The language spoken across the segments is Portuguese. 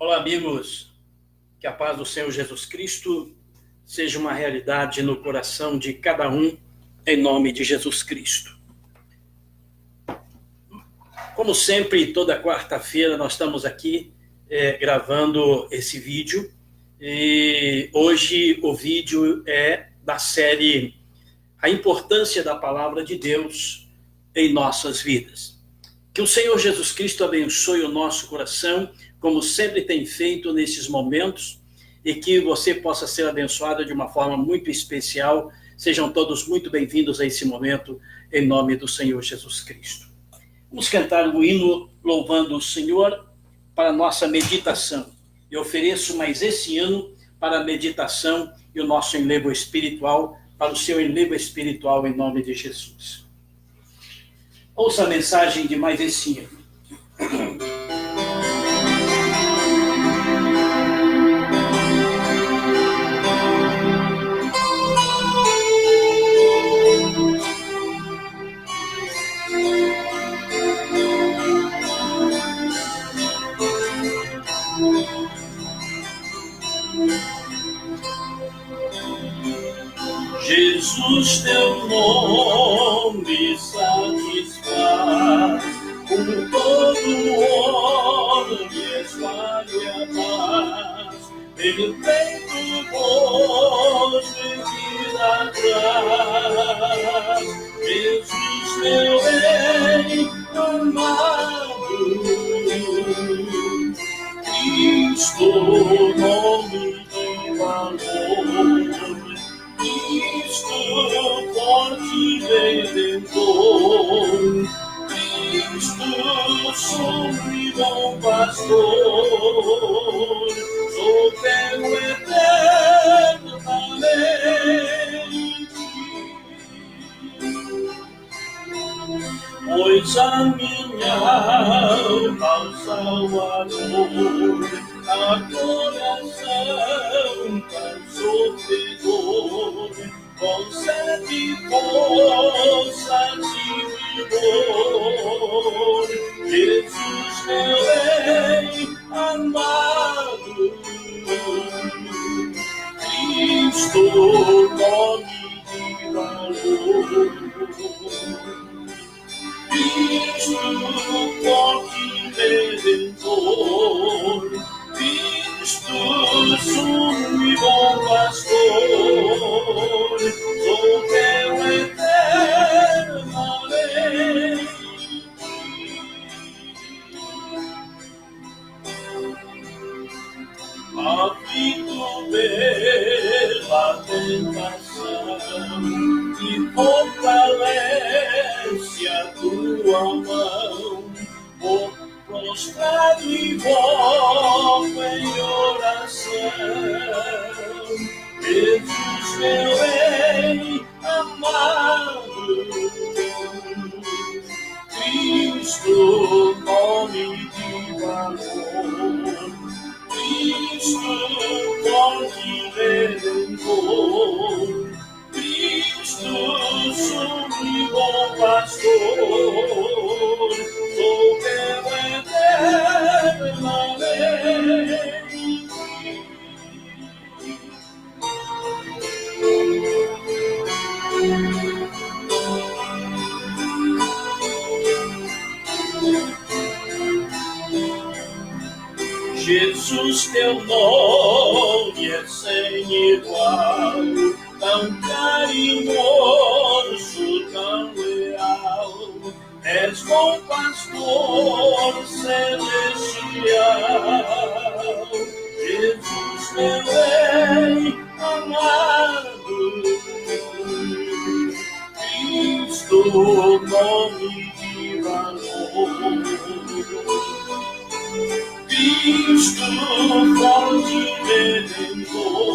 Olá, amigos. Que a paz do Senhor Jesus Cristo seja uma realidade no coração de cada um, em nome de Jesus Cristo. Como sempre, toda quarta-feira nós estamos aqui gravando esse vídeo. E hoje o vídeo é da série A Importância da Palavra de Deus em Nossas Vidas. Que o Senhor Jesus Cristo abençoe o nosso coração, como sempre tem feito nesses momentos, e que você possa ser abençoado de uma forma muito especial. Sejam todos muito bem-vindos a esse momento, em nome do Senhor Jesus Cristo. Vamos cantar o hino louvando o Senhor para a nossa meditação. Eu ofereço mais esse ano para a meditação e o nosso enlevo espiritual, para o seu enlevo espiritual em nome de Jesus. Ouça a mensagem de mais esse ano. Jesus, teu nome satisfaz, por todo homem espalha a paz, perfeito vos vida traz. Jesus, meu bem amado, Cristo, nome de valor, Cristo, forte redentor, Cristo, sombra e bom pastor, sou teu eternamente, pois a minha alma ao Salvador, a coração tão sofredor, concede forças e vigor. Jesus, meu bem amado, Cristo, nome de valor, Cristo, forte redentor, Cristo, sumo e bom pastor, sou teu eternamente. Aflito pela tentação, e fortalece a tua mão, prostrado e voto em oração. Jesus, meu bem amado, Cristo, nome de valor, Cristo, forte redentor, Cristo, sumo e bom pastor, sou teu eternamente. Jesus, teu nome é sem igual, tão carinhoso, tão leal, és bom pastor celestial. Jesus, meu bem amado, Cristo, nome de valor, Cristo, forte redentor,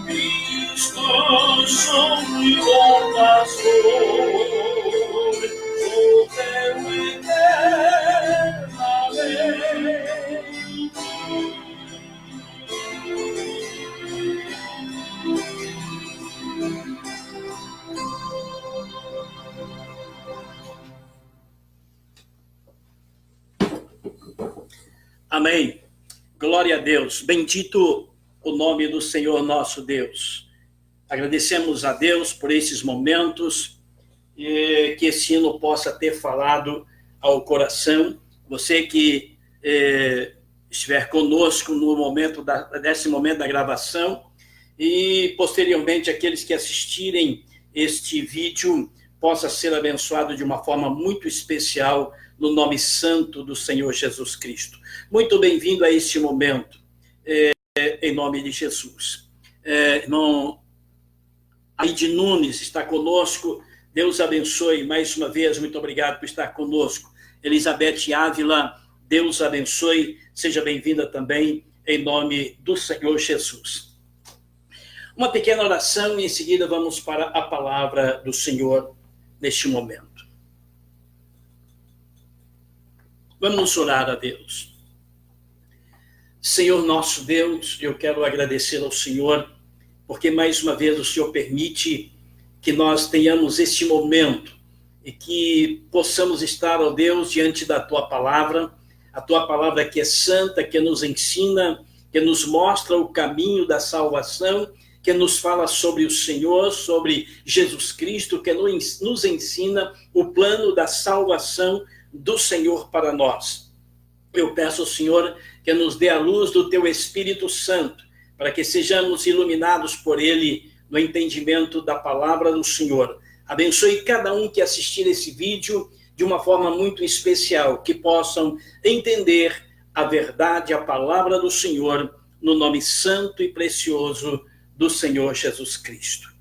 Cristo, sombra e bom pastor, sou teu eternamente. Amém. Glória a Deus. Bendito o nome do Senhor nosso Deus. Agradecemos a Deus por esses momentos e que esse hino possa ter falado ao coração. Você que estiver conosco no momento desse momento da gravação e posteriormente aqueles que assistirem este vídeo possa ser abençoado de uma forma muito especial no nome santo do Senhor Jesus Cristo. Muito bem-vindo a este momento, em nome de Jesus. Irmão Aide Nunes está conosco, Deus abençoe mais uma vez, muito obrigado por estar conosco. Elizabeth Ávila, Deus abençoe, seja bem-vinda também, em nome do Senhor Jesus. Uma pequena oração e em seguida vamos para a palavra do Senhor neste momento. Vamos orar a Deus. Senhor nosso Deus, eu quero agradecer ao Senhor, porque mais uma vez o Senhor permite que nós tenhamos este momento e que possamos estar, ó Deus, diante da Tua palavra, a Tua palavra que é santa, que nos ensina, que nos mostra o caminho da salvação, que nos fala sobre o Senhor, sobre Jesus Cristo, que nos ensina o plano da salvação do Senhor para nós. Eu peço ao Senhor que nos dê a luz do Teu Espírito Santo, para que sejamos iluminados por Ele no entendimento da palavra do Senhor. Abençoe cada um que assistir esse vídeo de uma forma muito especial, que possam entender a verdade, a palavra do Senhor, no nome santo e precioso do Senhor Jesus Cristo.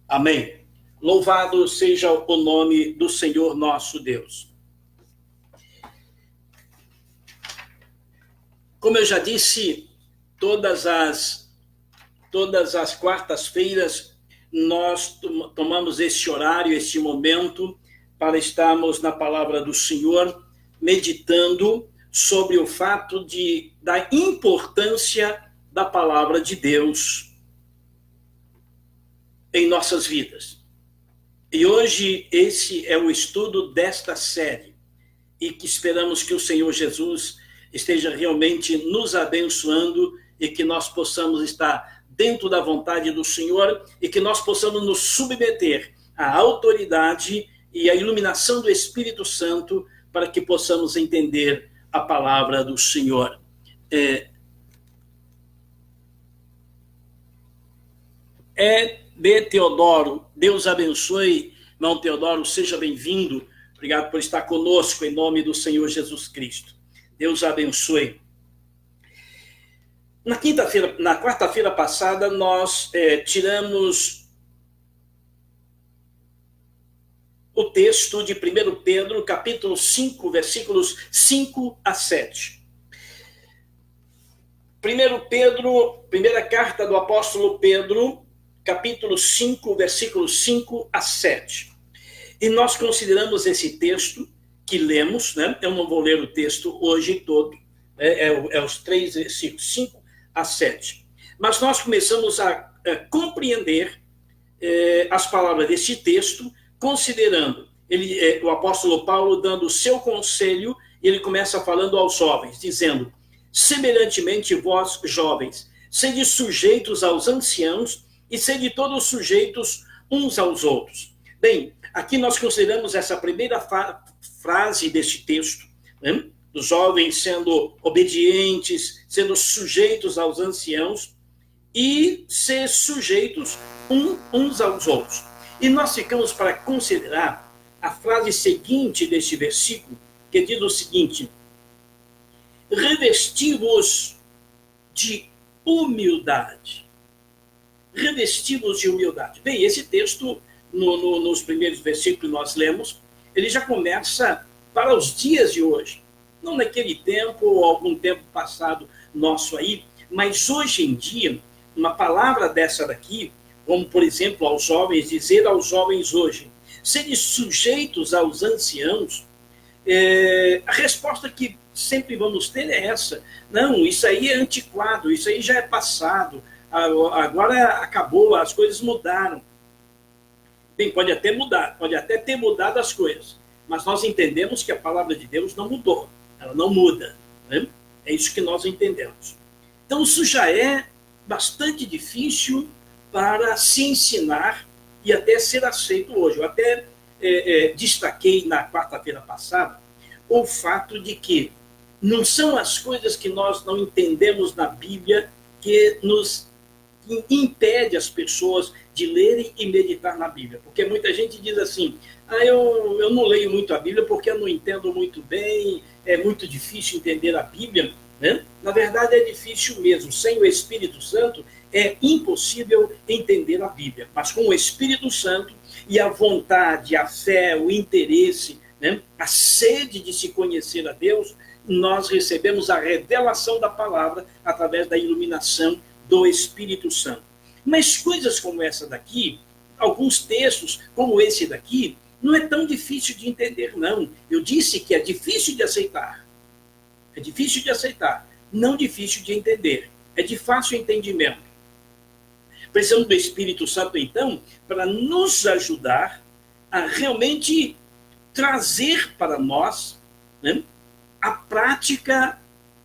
Amém. Louvado seja o nome do Senhor nosso Deus. Como eu já disse, todas as quartas-feiras nós tomamos este horário, este momento, para estarmos na palavra do Senhor, meditando sobre o fato da importância da palavra de Deus em nossas vidas. E hoje esse é o estudo desta série, e que esperamos que o Senhor Jesus esteja realmente nos abençoando e que nós possamos estar dentro da vontade do Senhor e que nós possamos nos submeter à autoridade e à iluminação do Espírito Santo para que possamos entender a palavra do Senhor. B. Teodoro, Deus abençoe, irmão Teodoro, seja bem-vindo. Obrigado por estar conosco em nome do Senhor Jesus Cristo. Deus abençoe. Na quarta-feira passada, nós tiramos o texto de 1 Pedro, capítulo 5, versículos 5 a 7. 1 Pedro, primeira carta do apóstolo Pedro, capítulo 5, versículos 5 a 7. E nós consideramos esse texto que lemos, né? Eu não vou ler o texto hoje todo, os 3 versículos, 5 a 7. Mas nós começamos a compreender as palavras deste texto, considerando o apóstolo Paulo dando o seu conselho, e ele começa falando aos jovens, dizendo: semelhantemente vós, jovens, sede sujeitos aos anciãos e sede todos sujeitos uns aos outros. Bem, aqui nós consideramos essa primeira frase deste texto, né? Dos jovens sendo obedientes, sendo sujeitos aos anciãos e ser sujeitos uns aos outros. E nós ficamos para considerar a frase seguinte deste versículo, que diz o seguinte: revesti-vos de humildade. Revesti-vos de humildade. Bem, esse texto, nos primeiros versículos que nós lemos, ele já começa para os dias de hoje. Não naquele tempo ou algum tempo passado nosso aí, mas hoje em dia, uma palavra dessa daqui, como, por exemplo, aos jovens, dizer aos jovens hoje, serem sujeitos aos anciãos, a resposta que sempre vamos ter é essa: não, isso aí é antiquado, isso aí já é passado, agora acabou, as coisas mudaram. Bem, pode até mudar, pode até ter mudado as coisas, mas nós entendemos que a palavra de Deus não mudou, ela não muda, né? É isso que nós entendemos. Então, isso já é bastante difícil para se ensinar e até ser aceito hoje. Eu até destaquei na quarta-feira passada o fato de que não são as coisas que nós não entendemos na Bíblia que nos impede as pessoas de lerem e meditar na Bíblia. Porque muita gente diz assim, eu não leio muito a Bíblia porque eu não entendo muito bem, é muito difícil entender a Bíblia. Né? Na verdade, é difícil mesmo. Sem o Espírito Santo, é impossível entender a Bíblia. Mas com o Espírito Santo e a vontade, a fé, o interesse, né? A sede de se conhecer a Deus, nós recebemos a revelação da palavra através da iluminação do Espírito Santo. Mas coisas como essa daqui, alguns textos como esse daqui, não é tão difícil de entender, não. Eu disse que é difícil de aceitar. É difícil de aceitar, não difícil de entender. É de fácil entendimento. Precisamos do Espírito Santo, então, para nos ajudar a realmente trazer para nós, né, a prática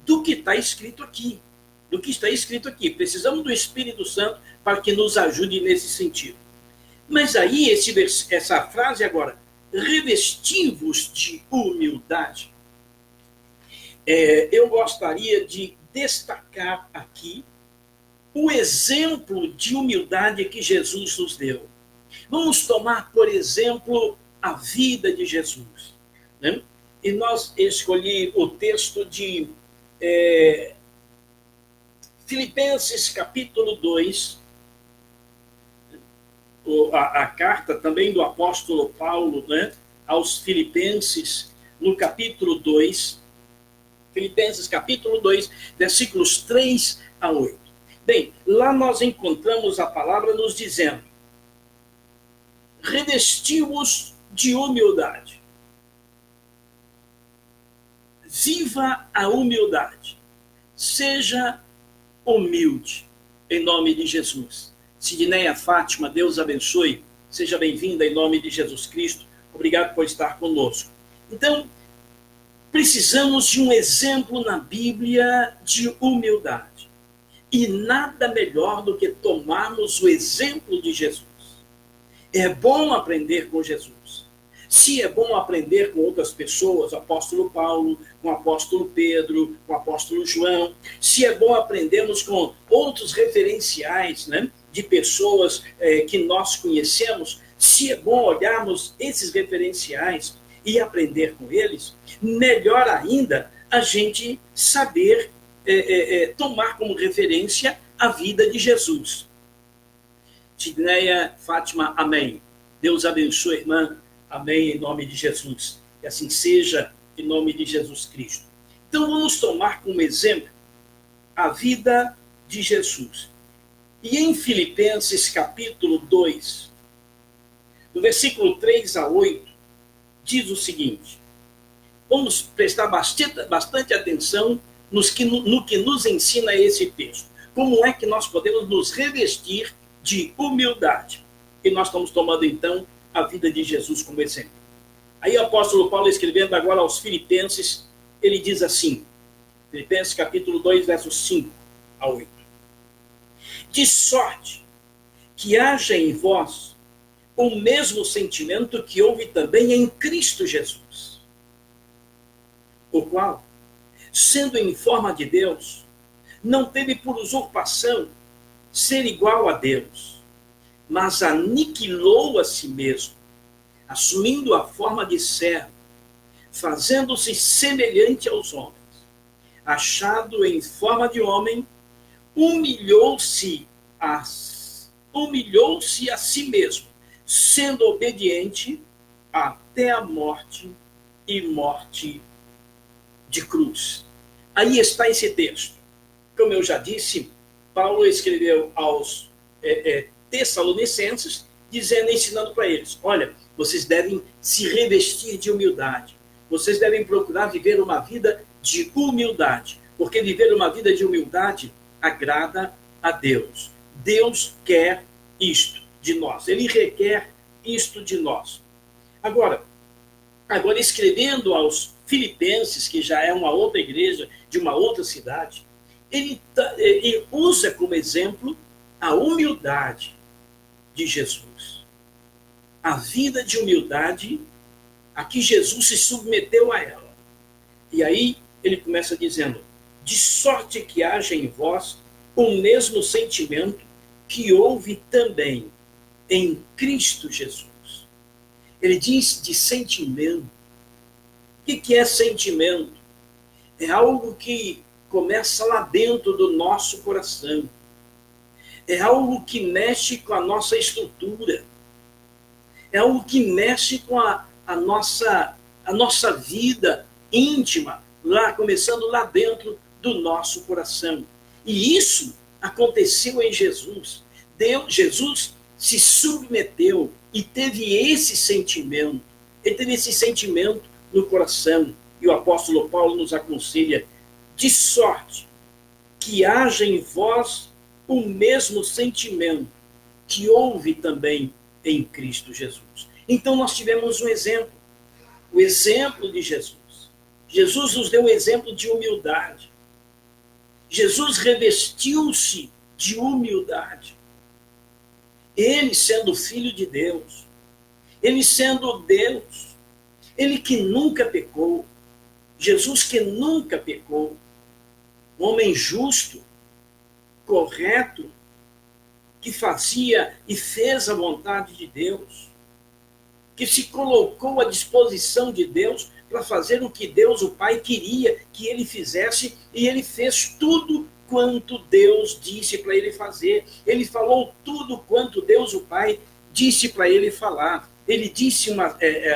do que está escrito aqui. Do que está escrito aqui. Precisamos do Espírito Santo para que nos ajude nesse sentido. Mas aí, essa frase agora, revesti-vos de humildade, eu gostaria de destacar aqui o exemplo de humildade que Jesus nos deu. Vamos tomar, por exemplo, a vida de Jesus. Né? E nós escolhi o texto de Filipenses capítulo 2, a carta também do apóstolo Paulo, né, aos Filipenses, no capítulo 2, Filipenses capítulo 2, versículos 3 a 8. Bem, lá nós encontramos a palavra nos dizendo: revesti-vos de humildade. Viva a humildade. Seja humilde, em nome de Jesus. Sidneia Fátima, Deus abençoe. Seja bem-vinda em nome de Jesus Cristo. Obrigado por estar conosco. Então, precisamos de um exemplo na Bíblia de humildade. E nada melhor do que tomarmos o exemplo de Jesus. É bom aprender com Jesus. Se é bom aprender com outras pessoas, o apóstolo Paulo, com o apóstolo Pedro, com o apóstolo João, se é bom aprendermos com outros referenciais, né, de pessoas que nós conhecemos, se é bom olharmos esses referenciais e aprender com eles, melhor ainda a gente saber tomar como referência a vida de Jesus. Sidneia Fátima, amém. Deus abençoe, irmã. Amém, em nome de Jesus. Que assim seja, em nome de Jesus Cristo. Então vamos tomar como exemplo a vida de Jesus. E em Filipenses capítulo 2, do versículo 3 a 8, diz o seguinte: vamos prestar bastante atenção no que nos ensina esse texto. Como é que nós podemos nos revestir de humildade? E nós estamos tomando, então, a vida de Jesus como exemplo. Aí o apóstolo Paulo, escrevendo agora aos Filipenses, ele diz assim, Filipenses capítulo 2, versos 5 a 8. De sorte que haja em vós o mesmo sentimento que houve também em Cristo Jesus, o qual, sendo em forma de Deus, não teve por usurpação ser igual a Deus, mas aniquilou a si mesmo, assumindo a forma de servo, fazendo-se semelhante aos homens. Achado em forma de homem, humilhou-se a si mesmo, sendo obediente até a morte e morte de cruz. Aí está esse texto. Como eu já disse, Paulo escreveu aos Tessalonicenses, ensinando para eles: olha, vocês devem se revestir de humildade. Vocês devem procurar viver uma vida de humildade, porque viver uma vida de humildade agrada a Deus. Deus quer isto de nós. Ele requer isto de nós. Agora escrevendo aos Filipenses, que já é uma outra igreja, de uma outra cidade, ele usa como exemplo a humildade de Jesus. A vida de humildade a que Jesus se submeteu a ela. E aí ele começa dizendo: de sorte que haja em vós o mesmo sentimento que houve também em Cristo Jesus. Ele diz de sentimento. O que é sentimento? É algo que começa lá dentro do nosso coração. É algo que mexe com a nossa estrutura. É algo que mexe com a nossa vida íntima, começando lá dentro do nosso coração. E isso aconteceu em Jesus. Jesus se submeteu e teve esse sentimento. Ele teve esse sentimento no coração. E o apóstolo Paulo nos aconselha: de sorte que haja em vós o mesmo sentimento que houve também em Cristo Jesus. Então nós tivemos um exemplo, o exemplo de Jesus. Jesus nos deu um exemplo de humildade. Jesus revestiu-se de humildade. Ele sendo filho de Deus, ele sendo Deus, ele que nunca pecou, Jesus que nunca pecou, um homem justo, correto, que fazia e fez a vontade de Deus, que se colocou à disposição de Deus para fazer o que Deus, o Pai, queria que ele fizesse, e ele fez tudo quanto Deus disse para ele fazer. Ele falou tudo quanto Deus, o Pai, disse para ele falar. Ele disse,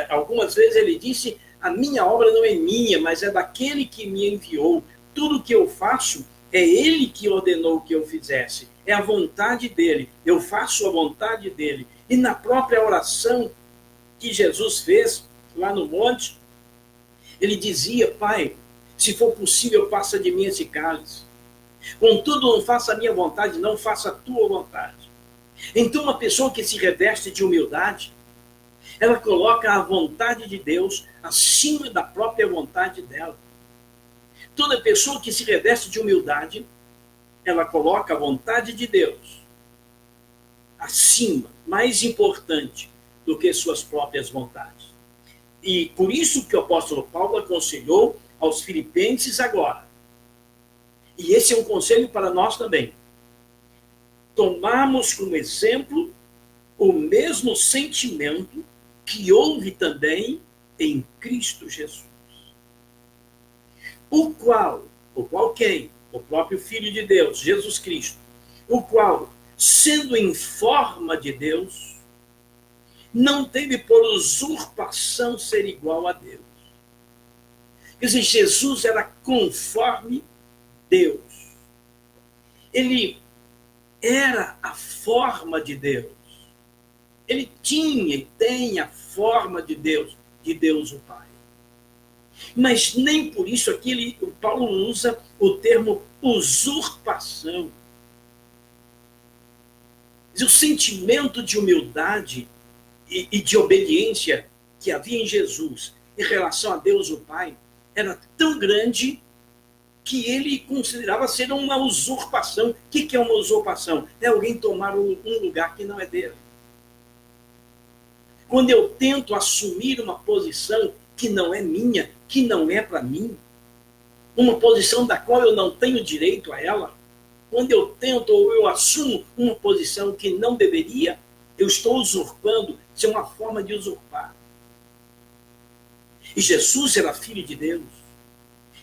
algumas vezes ele disse: a minha obra não é minha, mas é daquele que me enviou. Tudo que eu faço é ele que ordenou que eu fizesse. É a vontade dele. Eu faço a vontade dele. E na própria oração que Jesus fez lá no monte, ele dizia: Pai, se for possível, passa de mim esse cálice. Contudo, não faça a minha vontade, não faça a tua vontade. Então, uma pessoa que se reveste de humildade, ela coloca a vontade de Deus acima da própria vontade dela. Toda pessoa que se reveste de humildade, ela coloca a vontade de Deus acima, mais importante do que suas próprias vontades. E por isso que o apóstolo Paulo aconselhou aos filipenses agora. E esse é um conselho para nós também. Tomarmos como exemplo o mesmo sentimento que houve também em Cristo Jesus. O qual quem? O próprio Filho de Deus, Jesus Cristo. O qual, sendo em forma de Deus, não teve por usurpação ser igual a Deus. Quer dizer, Jesus era conforme Deus. Ele era a forma de Deus. Ele tinha e tem a forma de Deus o Pai. Mas nem por isso aqui o Paulo usa o termo usurpação. O sentimento de humildade e de obediência que havia em Jesus em relação a Deus o Pai era tão grande que ele considerava ser uma usurpação. O que é uma usurpação? É alguém tomar um lugar que não é dele. Quando eu tento assumir uma posição que não é minha, que não é para mim, uma posição da qual eu não tenho direito a ela, quando eu tento ou eu assumo uma posição que não deveria, eu estou usurpando. Isso é uma forma de usurpar. E Jesus era filho de Deus,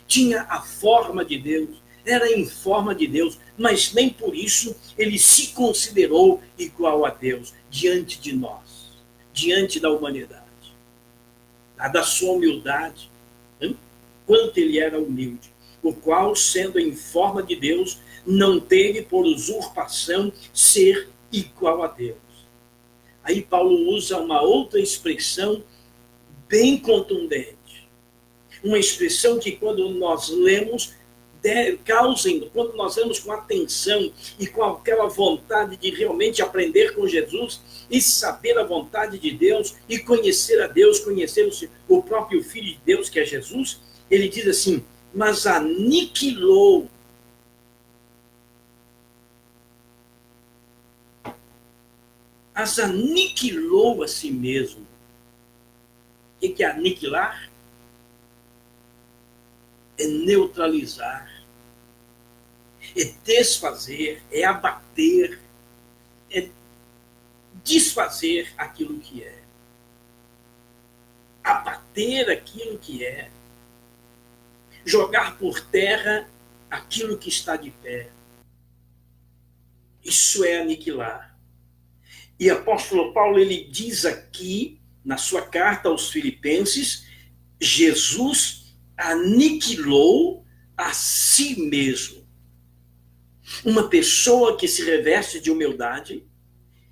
tinha a forma de Deus, era em forma de Deus, mas nem por isso ele se considerou igual a Deus diante de nós, diante da humanidade. Da sua humildade, quanto ele era humilde, o qual, sendo em forma de Deus, não teve por usurpação ser igual a Deus. Aí Paulo usa uma outra expressão bem contundente. Uma expressão que, quando nós lemos, causem, quando nós vamos com atenção e com aquela vontade de realmente aprender com Jesus e saber a vontade de Deus e conhecer a Deus, conhecer o próprio Filho de Deus, que é Jesus, ele diz assim, mas aniquilou a si mesmo. O que é aniquilar? É neutralizar, é desfazer, é abater, é desfazer aquilo que é. Abater aquilo que é. Jogar por terra aquilo que está de pé. Isso é aniquilar. E o apóstolo Paulo, ele diz aqui, na sua carta aos Filipenses, Jesus aniquilou a si mesmo. Uma pessoa que se reveste de humildade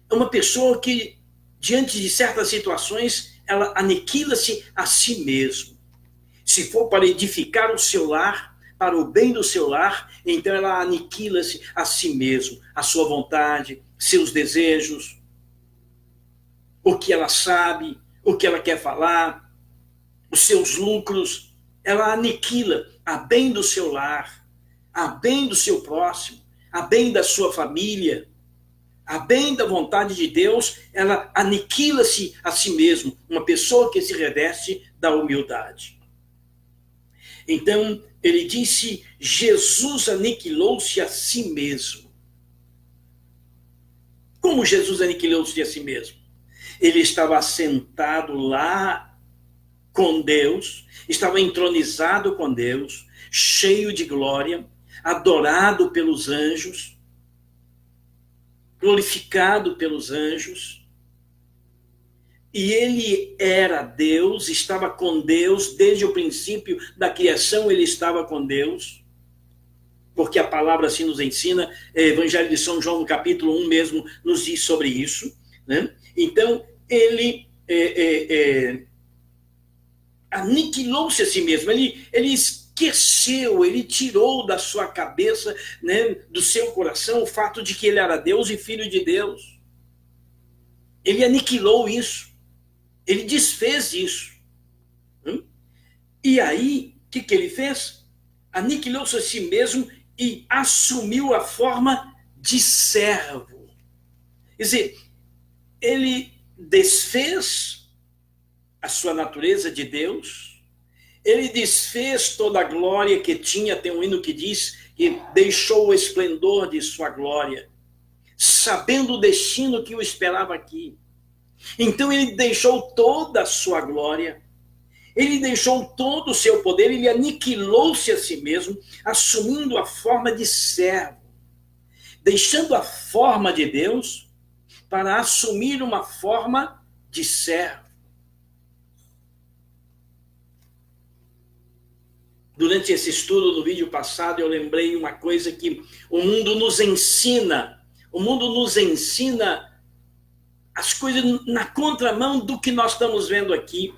é uma pessoa que, diante de certas situações, ela aniquila-se a si mesmo. Se for para edificar o seu lar, para o bem do seu lar, então ela aniquila-se a si mesmo, a sua vontade, seus desejos, o que ela sabe, o que ela quer falar, os seus lucros. Ela aniquila a bem do seu lar, a bem do seu próximo, a bem da sua família, a bem da vontade de Deus, ela aniquila-se a si mesmo, uma pessoa que se reveste da humildade. Então, ele disse, Jesus aniquilou-se a si mesmo. Como Jesus aniquilou-se a si mesmo? Ele estava assentado lá com Deus, estava entronizado com Deus, cheio de glória, adorado pelos anjos, glorificado pelos anjos. E ele era Deus, estava com Deus, desde o princípio da criação ele estava com Deus, porque a palavra assim nos ensina, Evangelho de São João, no capítulo 1 mesmo, nos diz sobre isso, né? Então, ele aniquilou-se a si mesmo, ele esqueceu, ele tirou da sua cabeça, né, do seu coração, o fato de que ele era Deus e Filho de Deus. Ele aniquilou isso, ele desfez isso. E aí, o que ele fez? Aniquilou-se a si mesmo e assumiu a forma de servo. Quer dizer, ele desfez a sua natureza de Deus, ele desfez toda a glória que tinha, tem um hino que diz que deixou o esplendor de sua glória, sabendo o destino que o esperava aqui. Então ele deixou toda a sua glória, ele deixou todo o seu poder, ele aniquilou-se a si mesmo, assumindo a forma de servo, deixando a forma de Deus para assumir uma forma de servo. Durante esse estudo do vídeo passado, eu lembrei uma coisa que o mundo nos ensina. O mundo nos ensina as coisas na contramão do que nós estamos vendo aqui.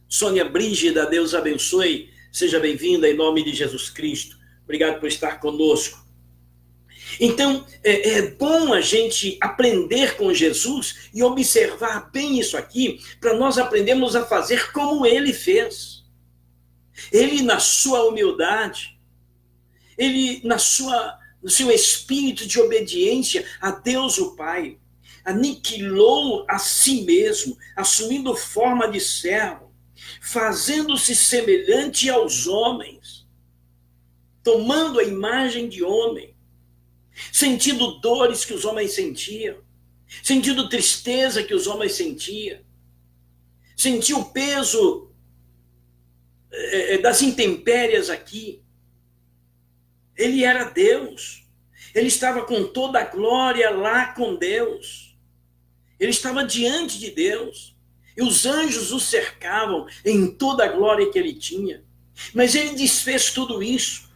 Sônia Brígida, Deus abençoe. Seja bem-vinda em nome de Jesus Cristo. Obrigado por estar conosco. Então, é bom a gente aprender com Jesus e observar bem isso aqui, para nós aprendermos a fazer como ele fez. Ele, na sua humildade, ele, no seu espírito de obediência a Deus o Pai, aniquilou a si mesmo, assumindo forma de servo, fazendo-se semelhante aos homens, tomando a imagem de homem, sentindo dores que os homens sentiam, sentindo tristeza que os homens sentiam, sentiu o peso das intempéries aqui. Ele era Deus, ele estava com toda a glória lá com Deus, ele estava diante de Deus, e os anjos o cercavam em toda a glória que ele tinha, mas ele desfez tudo isso,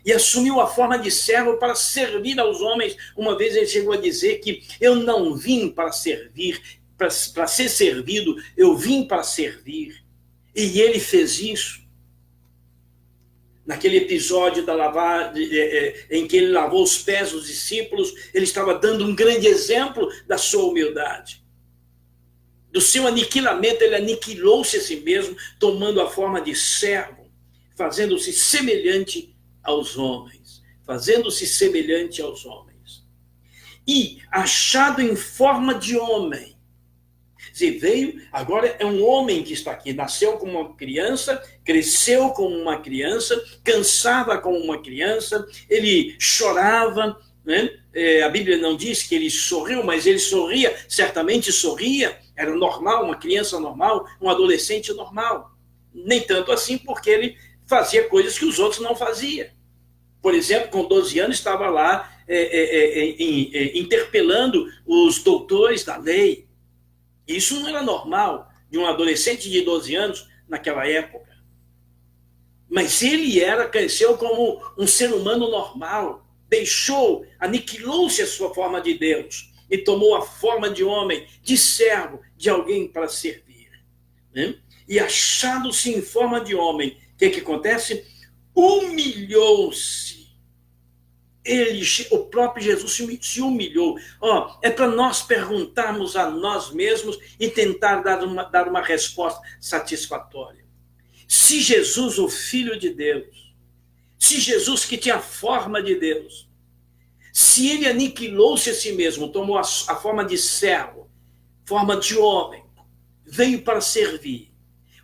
e assumiu a forma de servo para servir aos homens. Uma vez ele chegou a dizer que eu não vim para servir, para ser servido, eu vim para servir. E ele fez isso. naquele episódio em que ele lavou os pés dos discípulos, ele estava dando um grande exemplo da sua humildade. Do seu aniquilamento, ele aniquilou-se a si mesmo, tomando a forma de servo, fazendo-se semelhante aos homens. Fazendo-se semelhante aos homens. E, achado em forma de homem, veio, agora é um homem que está aqui, nasceu como uma criança, cresceu como uma criança, cansava como uma criança, ele chorava, né? A Bíblia não diz que ele sorriu, mas ele sorria, certamente sorria, era normal, uma criança normal, um adolescente normal. Nem tanto assim, porque ele fazia coisas que os outros não faziam. Por exemplo, com 12 anos estava lá interpelando os doutores da lei. Isso não era normal de um adolescente de 12 anos naquela época. Mas ele cresceu como um ser humano normal, aniquilou-se a sua forma de Deus e tomou a forma de homem, de servo, de alguém para servir. Né? E achado-se em forma de homem, o que acontece? Humilhou-se. O próprio Jesus se humilhou. É para nós perguntarmos a nós mesmos e tentar dar uma resposta satisfatória. Se Jesus, o Filho de Deus, se Jesus que tinha a forma de Deus, se ele aniquilou-se a si mesmo, tomou a forma de servo, forma de homem, veio para servir,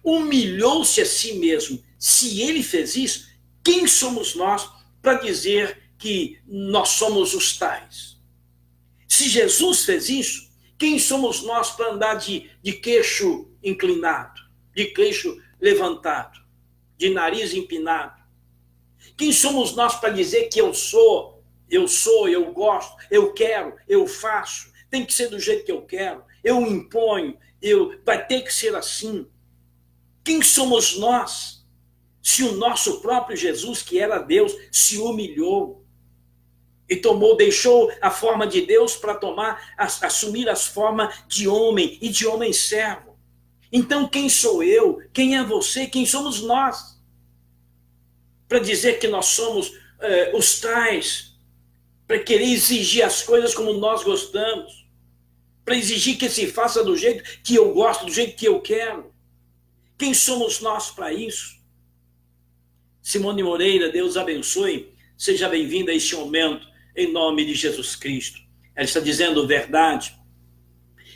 humilhou-se a si mesmo, se ele fez isso, quem somos nós para dizer que nós somos os tais? Se Jesus fez isso, quem somos nós para andar de queixo inclinado, de queixo levantado, de nariz empinado? Quem somos nós para dizer que eu gosto, eu quero, eu faço, tem que ser do jeito que eu quero, eu imponho, vai ter que ser assim? Quem somos nós se o nosso próprio Jesus, que era Deus, se humilhou e deixou a forma de Deus para assumir as formas de homem e de homem servo? Então quem sou eu? Quem é você? Quem somos nós? Para dizer que nós somos os tais, para querer exigir as coisas como nós gostamos, para exigir que se faça do jeito que eu gosto, do jeito que eu quero. Quem somos nós para isso? Simone Moreira, Deus abençoe, seja bem-vinda a este momento, em nome de Jesus Cristo. Ela está dizendo verdade.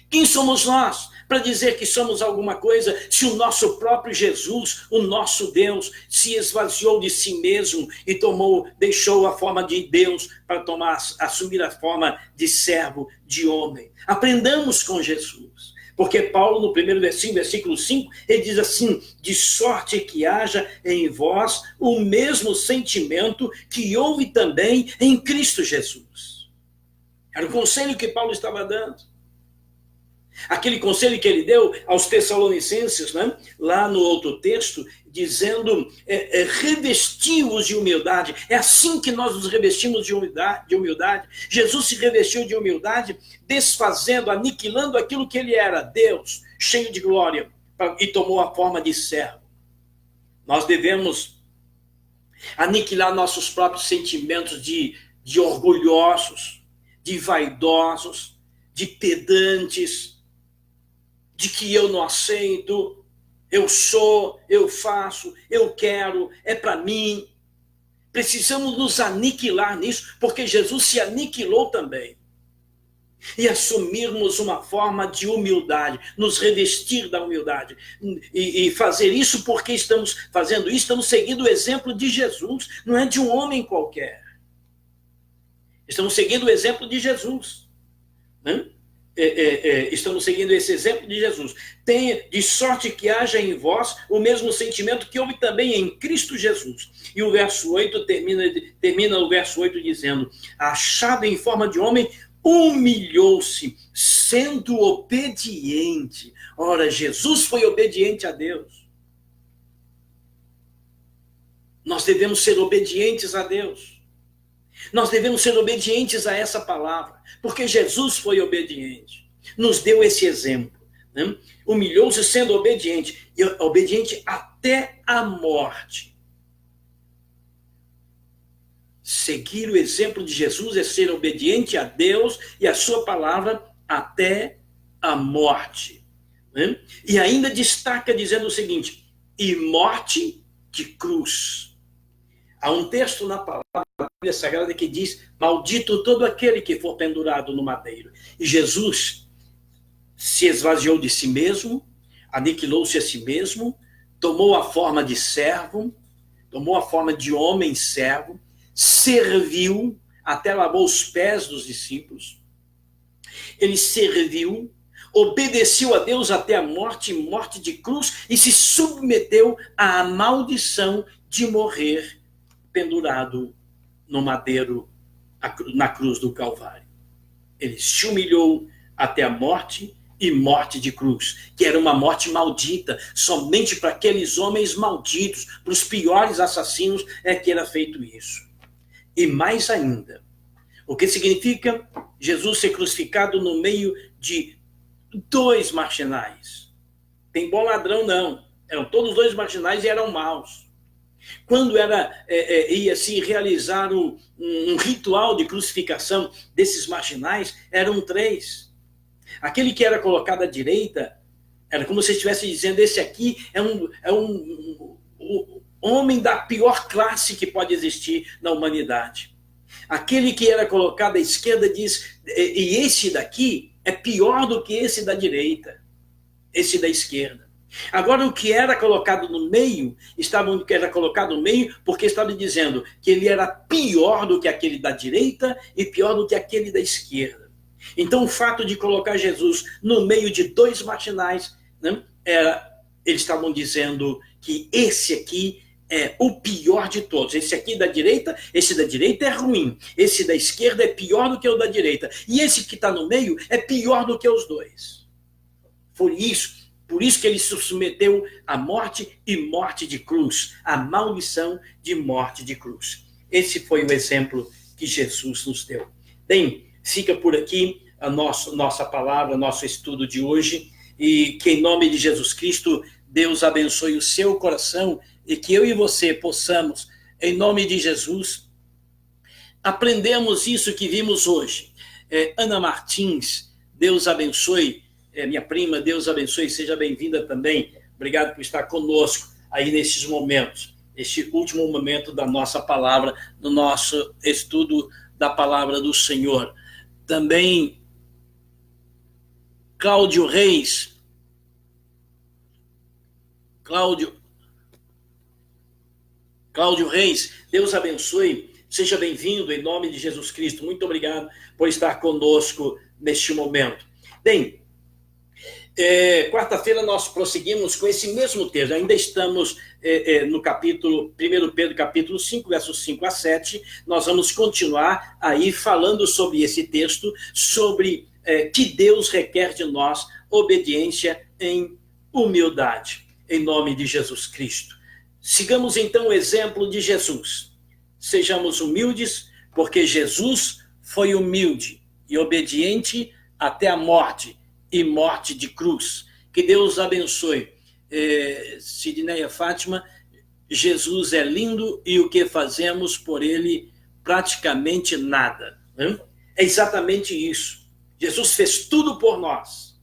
Quem somos nós para dizer que somos alguma coisa se o nosso próprio Jesus, o nosso Deus, se esvaziou de si mesmo e deixou a forma de Deus para assumir a forma de servo, de homem? Aprendamos com Jesus. Porque Paulo, no primeiro versículo 5, ele diz assim: de sorte que haja em vós o mesmo sentimento que houve também em Cristo Jesus. Era o conselho que Paulo estava dando. Aquele conselho que ele deu aos Tessalonicenses, né? Lá no outro texto, dizendo, revesti-os de humildade. É assim que nós nos revestimos de humildade. Jesus se revestiu de humildade, desfazendo, aniquilando aquilo que ele era, Deus, cheio de glória, e tomou a forma de servo. Nós devemos aniquilar nossos próprios sentimentos de orgulhosos, de vaidosos, de pedantes, de que eu não aceito, eu sou, eu faço, eu quero, é para mim. Precisamos nos aniquilar nisso, porque Jesus se aniquilou também. E assumirmos uma forma de humildade, nos revestir da humildade. E fazer isso porque estamos fazendo isso, estamos seguindo o exemplo de Jesus, não é de um homem qualquer. Estamos seguindo o exemplo de Jesus, né? Estamos seguindo esse exemplo de Jesus. Tenha de sorte que haja em vós o mesmo sentimento que houve também em Cristo Jesus. E o verso 8 termina o verso 8 dizendo: achado em forma de homem, humilhou-se, sendo obediente. Ora, Jesus foi obediente a Deus. Nós devemos ser obedientes a Deus. Nós devemos ser obedientes a essa palavra, porque Jesus foi obediente, nos deu esse exemplo, né? Humilhou-se sendo obediente, e obediente até a morte. Seguir o exemplo de Jesus é ser obediente a Deus e a sua palavra até a morte. Né? E ainda destaca dizendo o seguinte: e morte de cruz. Há um texto na palavra da Bíblia Sagrada que diz: maldito todo aquele que for pendurado no madeiro. E Jesus se esvaziou de si mesmo, aniquilou-se a si mesmo, tomou a forma de servo, tomou a forma de homem servo, serviu, até lavou os pés dos discípulos. Ele serviu, obedeceu a Deus até a morte, morte de cruz, e se submeteu à maldição de morrer pendurado no madeiro, na cruz do Calvário. Ele se humilhou até a morte e morte de cruz, que era uma morte maldita, somente para aqueles homens malditos, para os piores assassinos é que era feito isso. E mais ainda, o que significa Jesus ser crucificado no meio de dois marginais? Tem bom ladrão, não. Eram todos dois marginais e eram maus. Quando ia se realizar um ritual de crucificação desses marginais, eram três. Aquele que era colocado à direita, era como se estivesse dizendo: esse aqui é um homem da pior classe que pode existir na humanidade. Aquele que era colocado à esquerda diz: e esse daqui é pior do que esse da direita, esse da esquerda. Agora, o que era colocado no meio, era colocado no meio porque estava dizendo que ele era pior do que aquele da direita e pior do que aquele da esquerda. Então, o fato de colocar Jesus no meio de dois marginais, né, eles estavam dizendo que esse aqui é o pior de todos. Esse aqui esse da direita é ruim. Esse da esquerda é pior do que o da direita. E esse que está no meio é pior do que os dois. Por isso que ele se submeteu à morte e morte de cruz, à maldição de morte de cruz. Esse foi o exemplo que Jesus nos deu. Bem, fica por aqui a nossa palavra, nosso estudo de hoje, e que em nome de Jesus Cristo, Deus abençoe o seu coração e que eu e você possamos, em nome de Jesus, aprendemos isso que vimos hoje. Ana Martins, Deus abençoe, minha prima, Deus abençoe, seja bem-vinda também. Obrigado por estar conosco aí nesses momentos, este último momento da nossa palavra, do nosso estudo da palavra do Senhor. Também Cláudio Reis, Deus abençoe, seja bem-vindo em nome de Jesus Cristo. Muito obrigado por estar conosco neste momento. Bem, quarta-feira nós prosseguimos com esse mesmo texto. Ainda estamos no capítulo 1 Pedro, capítulo 5, versos 5 a 7. Nós vamos continuar aí falando sobre esse texto, sobre que Deus requer de nós obediência em humildade, em nome de Jesus Cristo. Sigamos então o exemplo de Jesus. Sejamos humildes, porque Jesus foi humilde e obediente até a morte, e morte de cruz. Que Deus abençoe. Sidneia Fátima, Jesus é lindo e o que fazemos por ele praticamente nada. Né? É exatamente isso. Jesus fez tudo por nós.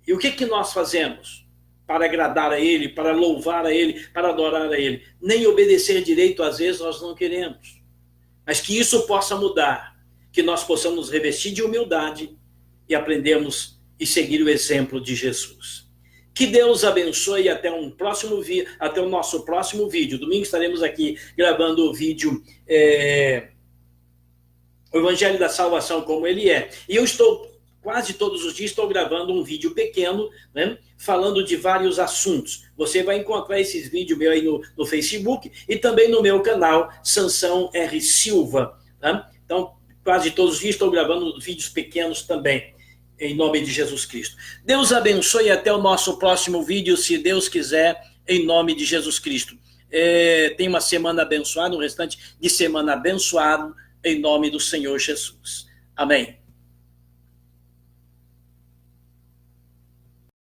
E o que nós fazemos para agradar a ele, para louvar a ele, para adorar a ele? Nem obedecer direito às vezes nós não queremos. Mas que isso possa mudar, que nós possamos nos revestir de humildade e aprendermos e seguir o exemplo de Jesus. Que Deus abençoe até o nosso próximo vídeo. Domingo estaremos aqui gravando o vídeo O Evangelho da Salvação como ele é. E eu quase todos os dias estou gravando um vídeo pequeno, né, falando de vários assuntos. Você vai encontrar esses vídeos meus aí no Facebook e também no meu canal Sansão R. Silva. Né? Então, quase todos os dias estou gravando vídeos pequenos também, em nome de Jesus Cristo. Deus abençoe até o nosso próximo vídeo, se Deus quiser, em nome de Jesus Cristo. Tenha uma semana abençoada, um restante de semana abençoado, em nome do Senhor Jesus. Amém.